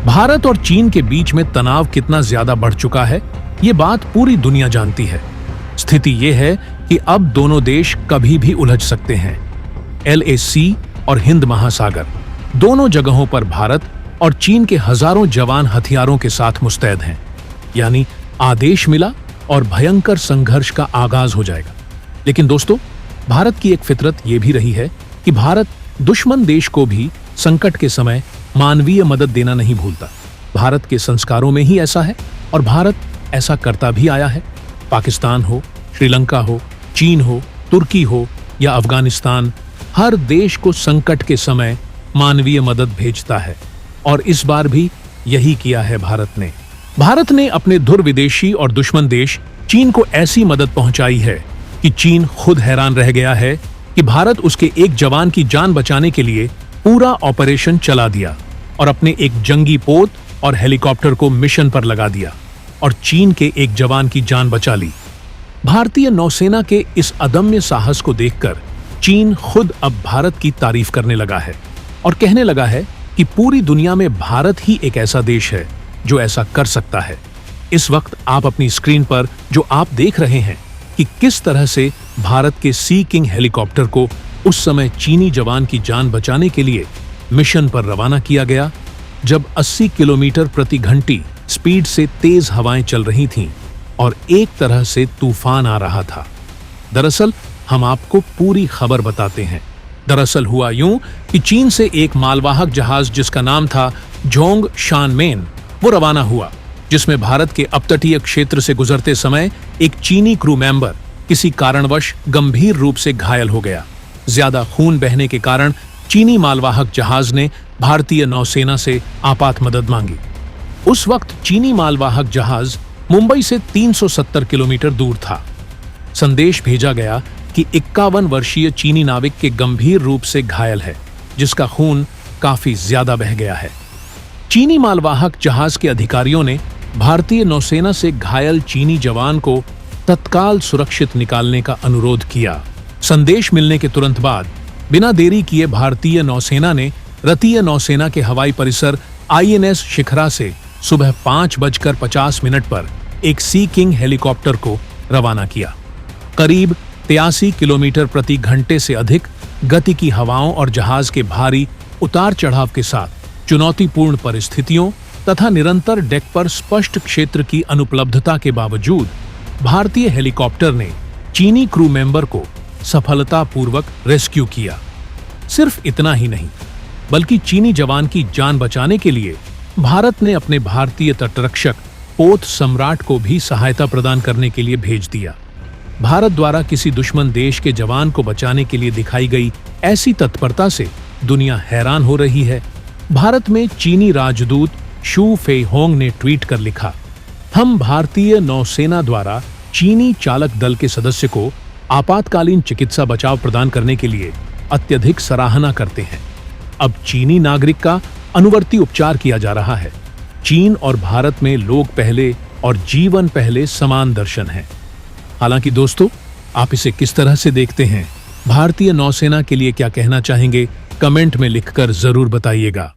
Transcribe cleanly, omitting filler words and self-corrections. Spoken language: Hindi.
भारत और चीन के बीच में तनाव कितना ज्यादा बढ़ चुका है, ये बात पूरी दुनिया जानती है। स्थिति ये है कि अब दोनों देश कभी भी उलझ सकते हैं। LAC और हिंद महासागर दोनों जगहों पर भारत और चीन के हजारों जवान हथियारों के साथ मुस्तैद हैं। यानी आदेश मिला और भयंकर संघर्ष का आगाज हो जाएगा। लेकिन दोस्तों, भारत की एक फितरत ये भी रही है कि भारत दुश्मन देश को भी संकट के समय मानवीय मदद देना नहीं भूलता। भारत के संस्कारों में ही ऐसा है और भारत ऐसा करता भी आया है। पाकिस्तान हो, श्रीलंका हो, चीन हो, तुर्की हो या अफगानिस्तान, हर देश को संकट के समय मानवीय मदद भेजता है और इस बार भी यही किया है भारत ने। भारत ने अपने धुर विदेशी और दुश्मन देश चीन को ऐसी मदद पहुंचाई है कि चीन खुद हैरान रह गया है कि भारत उसके एक जवान की जान बचाने के लिए पूरा ऑपरेशन चला दिया और अपने एक जंगी पोत और हेलीकॉप्टर को मिशन पर लगा दिया और चीन के एक जवान की जान बचा ली। भारतीय नौसेना के इस अदम्य साहस को देखकर चीन खुद अब भारत की तारीफ करने लगा है और कहने लगा है कि पूरी दुनिया में भारत ही एक ऐसा देश है जो ऐसा कर सकता है। इस वक्त आप अपनी स्क्रीन पर जो आप देख रहे हैं कि किस तरह से भारत के सी किंग हेलीकॉप्टर को उस समय चीनी जवान की जान बचाने के लिए मिशन पर रवाना किया गया, जब 80 किलोमीटर प्रति घंटे स्पीड से तेज हवाएं चल रही थीं और एक तरह से तूफान आ रहा था। दरअसल हम आपको पूरी खबर बताते हैं। दरअसल हुआ यूं कि चीन से एक मालवाहक जहाज जिसका नाम था जोंग शानमेन वो रवाना हुआ, जिसमें भारत के अपतटीय क्षेत्र से गुजरते समय एक चीनी क्रू मेंबर किसी कारणवश गंभीर रूप से घायल हो गया। ज्यादा खून बहने के कारण चीनी मालवाहक जहाज ने भारतीय नौसेना से आपात मदद मांगी। उस वक्त चीनी मालवाहक जहाज मुंबई से 370 किलोमीटर दूर था। संदेश भेजा गया कि 51 वर्षीय चीनी नाविक के गंभीर रूप से घायल है, जिसका खून काफी ज्यादा बह गया है। चीनी मालवाहक जहाज के अधिकारियों ने भारतीय नौसेना से घायल चीनी जवान को तत्काल सुरक्षित निकालने का अनुरोध किया। संदेश मिलने के तुरंत बाद बिना देरी किए भारतीय नौसेना ने रतीय नौसेना के हवाई परिसर INS शिखरा से सुबह 5:50 पर एक सी किंग हेलीकॉप्टर को रवाना किया। करीब 83 किलोमीटर प्रति घंटे से अधिक गति की हवाओं और जहाज के भारी उतार चढ़ाव के साथ चुनौतीपूर्ण परिस्थितियों तथा निरंतर डेक पर स्पष्ट क्षेत्र की अनुपलब्धता के बावजूद भारतीय हेलीकॉप्टर ने चीनी क्रू मेंबर को सफलतापूर्वक रेस्क्यू किया। सिर्फ इतना ही नहीं, बल्कि चीनी जवान की जान बचाने के लिए भारत ने अपने भारतीय तटरक्षक पोत सम्राट को भी सहायता प्रदान करने के लिए भेज दिया। भारत द्वारा किसी दुश्मन देश के जवान को बचाने के लिए दिखाई गई ऐसी तत्परता से दुनिया हैरान हो रही है। भारत में चीनी राजदूत शू फेहोंग ने ट्वीट कर लिखा, हम भारतीय नौसेना द्वारा चीनी चालक दल के सदस्य को आपातकालीन चिकित्सा बचाव प्रदान करने के लिए अत्यधिक सराहना करते हैं। अब चीनी नागरिक का अनुवर्ती उपचार किया जा रहा है। चीन और भारत में लोग पहले और जीवन पहले समान दर्शन है। हालांकि दोस्तों, आप इसे किस तरह से देखते हैं? भारतीय नौसेना के लिए क्या कहना चाहेंगे? कमेंट में लिखकर जरूर बताइएगा।